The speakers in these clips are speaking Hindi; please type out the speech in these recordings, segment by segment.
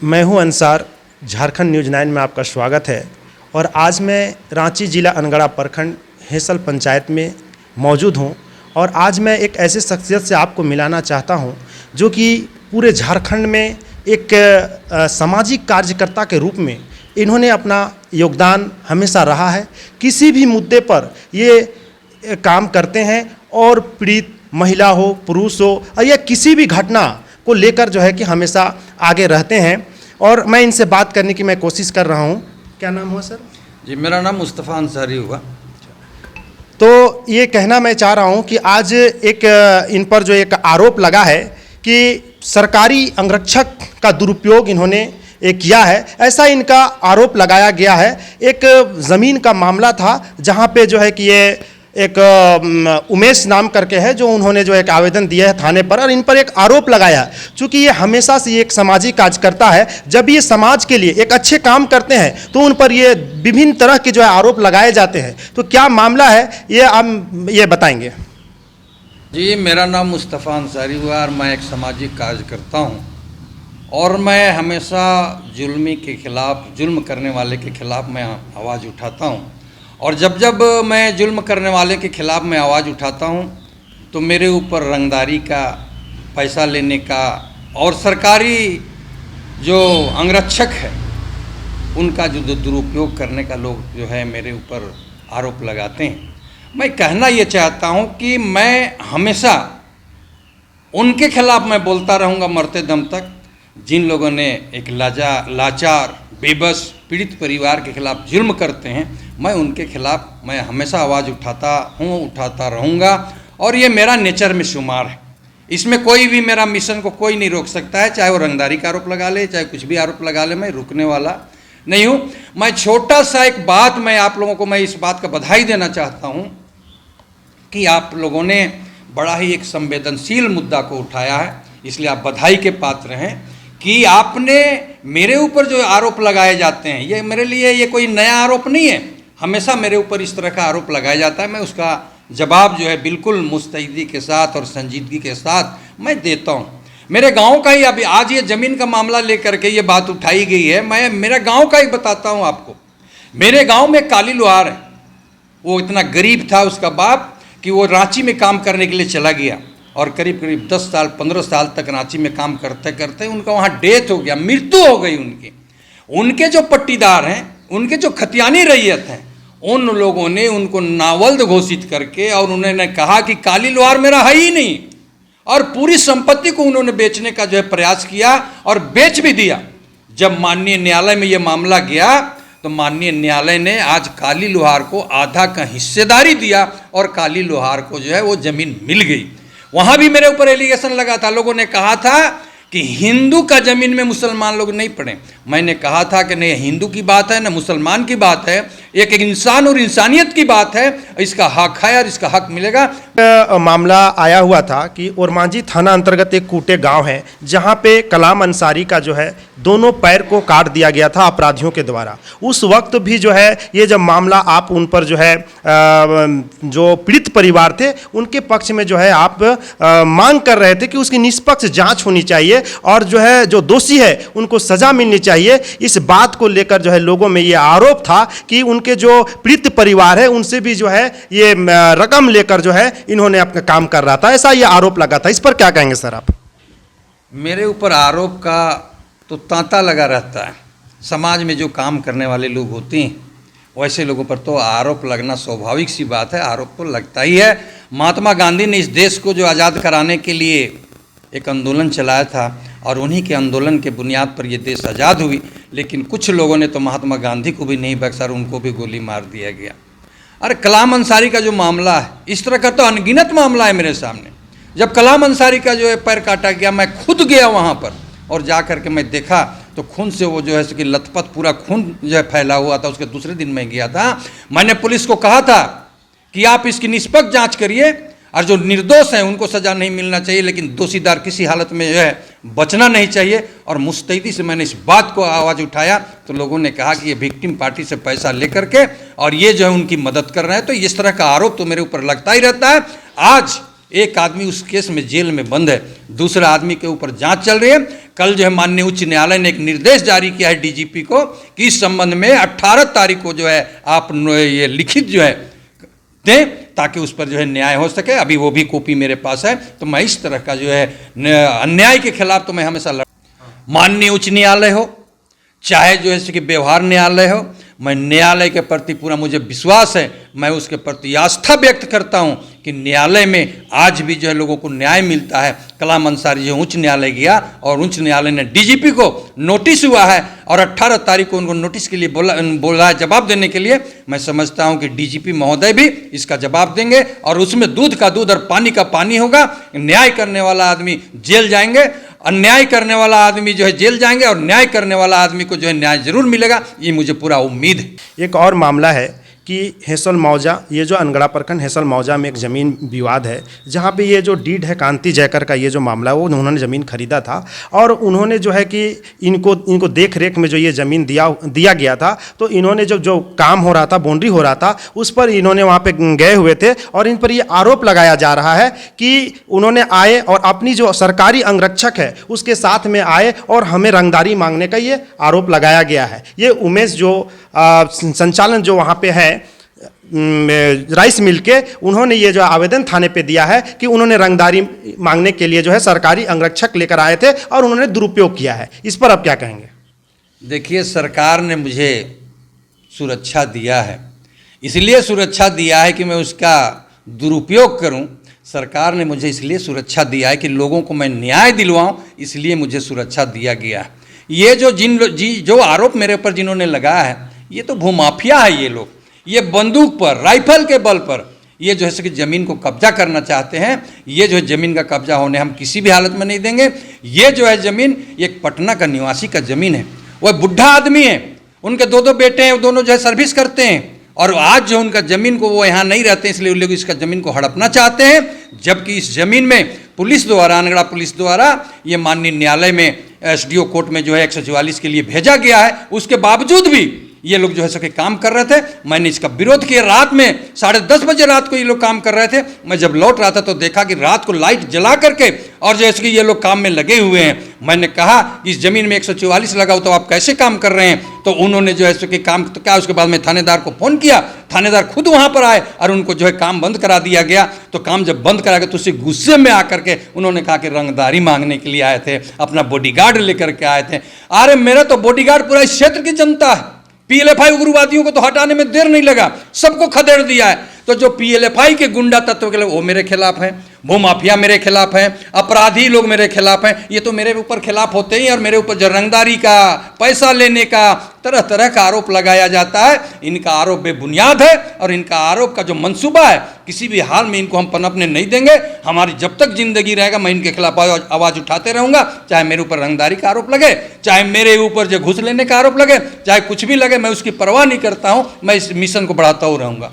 मैं हूं अंसार, झारखंड न्यूज़ 9 में आपका स्वागत है। और आज मैं रांची जिला अनगढ़ा प्रखंड हेसल पंचायत में मौजूद हूं। और आज मैं एक ऐसे शख्सियत से आपको मिलाना चाहता हूं जो कि पूरे झारखंड में एक सामाजिक कार्यकर्ता के रूप में इन्होंने अपना योगदान हमेशा रहा है। किसी भी मुद्दे पर ये काम करते हैं और पीड़ित महिला हो, पुरुष हो, या किसी भी घटना को लेकर जो है कि हमेशा आगे रहते हैं। और मैं इनसे बात करने की मैं कोशिश कर रहा हूं। क्या नाम हुआ सर? जी, मेरा नाम मुस्तफ़ा अंसारी हुआ। तो ये कहना मैं चाह रहा हूं कि आज एक इन पर जो एक आरोप लगा है कि सरकारी अंगरक्षक का दुरुपयोग इन्होंने किया है, ऐसा इनका आरोप लगाया गया है। एक ज़मीन का मामला था जहां पे जो है कि ये एक उमेश नाम करके है जो उन्होंने जो एक आवेदन दिया है थाने पर, और इन पर एक आरोप लगाया है। चूँकि ये हमेशा से एक सामाजिक कार्यकर्ता है, जब ये समाज के लिए एक अच्छे काम करते हैं तो उन पर ये विभिन्न तरह के जो है आरोप लगाए जाते हैं। तो क्या मामला है ये आप ये बताएंगे? जी, मेरा नाम मुस्तफ़ा अंसारी हुआ और मैं एक सामाजिक कार्यकर्ता हूँ। और मैं हमेशा जुल्मी के खिलाफ, जुल्म करने वाले के खिलाफ मैं आवाज़ उठाता हूँ। और जब जब मैं जुल्म करने वाले के ख़िलाफ़ मैं आवाज़ उठाता हूँ तो मेरे ऊपर रंगदारी का, पैसा लेने का और सरकारी जो अंगरक्षक है उनका जो दुरुपयोग करने का लोग जो है मेरे ऊपर आरोप लगाते हैं। मैं कहना ये चाहता हूँ कि मैं हमेशा उनके खिलाफ़ मैं बोलता रहूँगा मरते दम तक, जिन लोगों ने एक लाचार, बेबस, पीड़ित परिवार के खिलाफ जुल्म करते हैं। मैं उनके खिलाफ मैं हमेशा आवाज़ उठाता हूँ, उठाता रहूँगा। और ये मेरा नेचर में शुमार है। इसमें कोई भी मेरा मिशन को कोई नहीं रोक सकता है, चाहे वो रंगदारी का आरोप लगा ले, चाहे कुछ भी आरोप लगा ले, मैं रुकने वाला नहीं हूँ। मैं छोटा सा एक बात मैं आप लोगों को मैं इस बात का बधाई देना चाहता हूँ कि आप लोगों ने बड़ा ही एक संवेदनशील मुद्दा को उठाया है, इसलिए आप बधाई के पात्र हैं कि आपने मेरे ऊपर जो आरोप लगाए जाते हैं, ये मेरे लिए ये कोई नया आरोप नहीं है। हमेशा मेरे ऊपर इस तरह का आरोप लगाया जाता है, मैं उसका जवाब जो है बिल्कुल मुस्तैदी के साथ और संजीदगी के साथ मैं देता हूँ। मेरे गांव का ही अभी आज ये ज़मीन का मामला लेकर के ये बात उठाई गई है, मैं मेरा गांव का ही बताता हूँ आपको। मेरे गांव में काली लोहार है, वो इतना गरीब था उसका बाप कि वो रांची में काम करने के लिए चला गया और करीब करीब 10 साल 15 साल तक रांची में काम करते करते उनका वहाँ डेथ हो गया, मृत्यु हो गई उनकी। उनके जो पट्टीदार हैं, उनके जो खतियानी रैयत हैं, उन लोगों ने उनको नावल्द घोषित करके और उन्होंने कहा कि काली लोहार मेरा है ही नहीं, और पूरी संपत्ति को उन्होंने बेचने का जो है प्रयास किया और बेच भी दिया। जब माननीय न्यायालय में ये मामला गया तो माननीय न्यायालय ने आज काली लोहार को आधा का हिस्सेदारी दिया और काली लोहार को जो है वो ज़मीन मिल गई। वहाँ भी मेरे ऊपर एलिगेशन लगा था, लोगों ने कहा था कि हिंदू का ज़मीन में मुसलमान लोग नहीं पड़े। मैंने कहा था कि नहीं, हिंदू की बात है, न मुसलमान की बात है, एक इंसान और इंसानियत की बात है, इसका हक है और इसका हक मिलेगा। मामला आया हुआ था कि ओरमांझी थाना अंतर्गत एक कूटे गांव है जहां पे कलाम अंसारी का जो है दोनों पैर को काट दिया गया था अपराधियों के द्वारा। उस वक्त भी जो है ये जब मामला आप उन पर जो है जो पीड़ित परिवार थे उनके पक्ष में जो है आप मांग कर रहे थे कि उसकी निष्पक्ष जांच होनी चाहिए और जो है जो दोषी है उनको सजा मिलनी चाहिए। इस बात को लेकर जो है लोगों में ये आरोप था कि उनके जो पीड़ित परिवार है उनसे भी जो है ये रकम लेकर जो है इन्होंने अपना काम कर रहा था, ऐसा ये आरोप लगा था। इस पर क्या कहेंगे सर आप? मेरे ऊपर आरोप का तो तांता लगा रहता है। समाज में जो काम करने वाले लोग होते हैं वैसे लोगों पर तो आरोप लगना स्वाभाविक सी बात है, आरोप तो लगता ही है। महात्मा गांधी ने इस देश को जो आज़ाद कराने के लिए एक आंदोलन चलाया था और उन्हीं के आंदोलन के बुनियाद पर ये देश आज़ाद हुई। लेकिन कुछ लोगों ने तो महात्मा गांधी को भी नहीं बख्शा, उनको भी गोली मार दिया गया। अरे कलाम अंसारी का जो मामला है, इस तरह का तो अनगिनत मामला है मेरे सामने। जब कलाम अंसारी का जो है पैर काटा गया, मैं खुद गया वहाँ पर और जा कर के मैं देखा तो खून से वो जो है कि लथपथ पूरा खून जो है फैला हुआ था। उसके दूसरे दिन मैं गया था, मैंने पुलिस को कहा था कि आप इसकी निष्पक्ष जांच करिए और जो निर्दोष हैं उनको सज़ा नहीं मिलना चाहिए, लेकिन दोषीदार किसी हालत में जो है बचना नहीं चाहिए। और मुस्तैदी से मैंने इस बात को आवाज़ उठाया तो लोगों ने कहा कि ये विक्टिम पार्टी से पैसा लेकर के और ये जो है उनकी मदद कर रहे हैं। तो इस तरह का आरोप तो मेरे ऊपर लगता ही रहता है। आज एक आदमी उस केस में जेल में बंद है, दूसरा आदमी के ऊपर जांच चल रही है। कल जो है माननीय उच्च न्यायालय ने एक निर्देश जारी किया है डीजीपी को कि इस संबंध में 18 तारीख को जो है आप ये लिखित जो है दें ताकि उस पर जो है न्याय हो सके। अभी वो भी कॉपी मेरे पास है। तो मैं इस तरह का जो है अन्याय के खिलाफ तो मैं हमेशा माननीय उच्च न्यायालय हो चाहे जो है कि व्यवहार न्यायालय हो, मैं न्यायालय के प्रति पूरा मुझे विश्वास है, मैं उसके प्रति आस्था व्यक्त करता हूं कि न्यायालय में आज भी जो है लोगों को न्याय मिलता है। कलाम अंसारी जो उच्च न्यायालय गया और उच्च न्यायालय ने डीजीपी को नोटिस हुआ है और 18 तारीख को उनको नोटिस के लिए बोला है जवाब देने के लिए। मैं समझता हूं कि डीजीपी महोदय भी इसका जवाब देंगे और उसमें दूध का दूध और पानी का पानी होगा। न्याय करने वाला आदमी जेल जाएंगे, अन्याय करने वाला आदमी जो है जेल जाएंगे और न्याय करने वाला आदमी को जो है न्याय जरूर मिलेगा, ये मुझे पूरा उम्मीद है। एक और मामला है कि हेसल मौजा, ये जो अनगढ़ा प्रखंड हेसल मौजा में एक ज़मीन विवाद है जहाँ पे ये जो डीड है कांति जयकर का, ये जो मामला है वो उन्होंने ज़मीन खरीदा था और उन्होंने जो है कि इनको देख रेख में जो ये ज़मीन दिया गया था, तो इन्होंने जो काम हो रहा था, बाउंड्री हो रहा था, उस पर इन्होंने वहाँ पे गए हुए थे और इन पर ये आरोप लगाया जा रहा है कि उन्होंने आए और अपनी जो सरकारी अंगरक्षक है उसके साथ में आए और हमें रंगदारी मांगने का ये आरोप लगाया गया है। ये उमेश जो संचालन जो वहाँ पे है राइस मिल के, उन्होंने ये जो आवेदन थाने पे दिया है कि उन्होंने रंगदारी मांगने के लिए जो है सरकारी अंगरक्षक लेकर आए थे और उन्होंने दुरुपयोग किया है। इस पर आप क्या कहेंगे? देखिए, सरकार ने मुझे सुरक्षा दिया है, इसलिए सुरक्षा दिया है कि मैं उसका दुरुपयोग करूं। सरकार ने मुझे इसलिए सुरक्षा दिया है कि लोगों को मैं न्याय दिलवाऊं, इसलिए मुझे सुरक्षा दिया गया है। ये जो आरोप मेरे ऊपर जिन्होंने लगाया है, ये तो भूमाफिया है। ये लोग ये बंदूक पर, राइफल के बल पर ये जो है कि ज़मीन को कब्जा करना चाहते हैं। ये जो है ज़मीन का कब्जा होने हम किसी भी हालत में नहीं देंगे। ये जो है ज़मीन एक पटना का निवासी का ज़मीन है। वह बुढ़ा आदमी है, उनके दो बेटे हैं, वो दोनों जो है सर्विस करते हैं और आज जो उनका ज़मीन को वो यहाँ नहीं रहते, इसलिए उन लोग इसका ज़मीन को हड़पना चाहते हैं। जबकि इस ज़मीन में पुलिस द्वारा, अनगढ़ा पुलिस द्वारा ये माननीय न्यायालय में एसडीओ कोर्ट में जो है 144 के लिए भेजा गया है। उसके बावजूद भी ये लोग जो है सके काम कर रहे थे। मैंने इसका विरोध किया। रात में 10:30 बजे रात को ये लोग काम कर रहे थे। मैं जब लौट रहा था तो देखा कि रात को लाइट जला करके और जैसे कि ये लोग काम में लगे हुए हैं। मैंने कहा इस ज़मीन में 144 लगाओ तो आप कैसे काम कर रहे हैं? तो उन्होंने जो है कि काम तो क्या, उसके बाद में थानेदार को फ़ोन किया, थानेदार खुद वहाँ पर आए और उनको जो है काम बंद करा दिया गया। तो काम जब बंद करा गया तो उसी गुस्से में आकर के उन्होंने कहा कि रंगदारी मांगने के लिए आए थे, अपना बॉडीगार्ड लेकर के आए थे। अरे मेरा तो बॉडीगार्ड पूरा इस क्षेत्र की जनता है। पीएलएफआई उग्रवादियों को तो हटाने में देर नहीं लगा, सबको खदेड़ दिया है। तो जो पीएलएफआई के गुंडा तत्व के लोग वो मेरे खिलाफ हैं, भूमाफिया मेरे खिलाफ हैं, अपराधी लोग मेरे खिलाफ हैं। ये तो मेरे ऊपर खिलाफ होते ही और मेरे ऊपर जो रंगदारी का, पैसा लेने का, तरह तरह का आरोप लगाया जाता है। इनका आरोप बेबुनियाद है और इनका आरोप का जो मंसूबा है किसी भी हाल में इनको हम पनपने नहीं देंगे। हमारी जब तक जिंदगी रहेगा मैं इनके खिलाफ आवाज़ उठाते रहूँगा, चाहे मेरे ऊपर रंगदारी का आरोप लगे, चाहे मेरे ऊपर जो घूस लेने का आरोप लगे, चाहे कुछ भी लगे, मैं उसकी परवाह नहीं करता हूँ। मैं इस मिशन को बढ़ाता हुआ रहूँगा।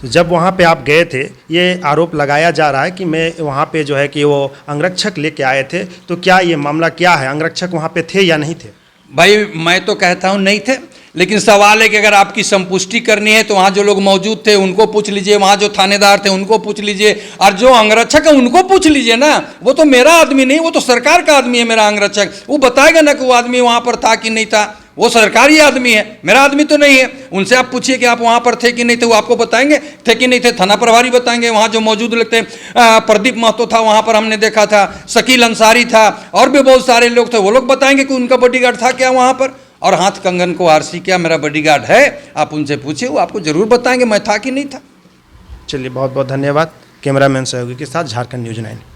जब वहाँ पे आप गए थे, ये आरोप लगाया जा रहा है कि मैं वहाँ पे जो है कि वो अंगरक्षक लेके आए थे, तो क्या ये मामला क्या है? अंगरक्षक वहाँ पे थे या नहीं थे? भाई मैं तो कहता हूँ नहीं थे, लेकिन सवाल है कि अगर आपकी संपुष्टि करनी है तो वहाँ जो लोग मौजूद थे उनको पूछ लीजिए, वहाँ जो थानेदार थे उनको पूछ लीजिए और जो अंगरक्षक है उनको पूछ लीजिए ना। वो तो मेरा आदमी नहीं, वो तो सरकार का आदमी है मेरा अंगरक्षक। वो बताएगा ना कि वो आदमी वहाँ पर था कि नहीं था। वो सरकारी आदमी है, मेरा आदमी तो नहीं है। उनसे आप पूछिए कि आप वहाँ पर थे कि नहीं थे, वो आपको बताएंगे थे कि नहीं थे। थाना प्रभारी बताएंगे, वहाँ जो मौजूद लगते प्रदीप महतो था वहाँ पर हमने देखा था, शकील अंसारी था और भी बहुत सारे लोग थे, वो लोग बताएंगे कि उनका बॉडीगार्ड था क्या वहाँ पर। और हाथ कंगन को आरसी क्या मेरा बॉडीगार्ड है, आप उनसे पूछिए, वो आपको जरूर बताएंगे मैं था कि नहीं था। चलिए, बहुत बहुत धन्यवाद। कैमरामैन सहयोगी के साथ झारखंड न्यूज़ 9।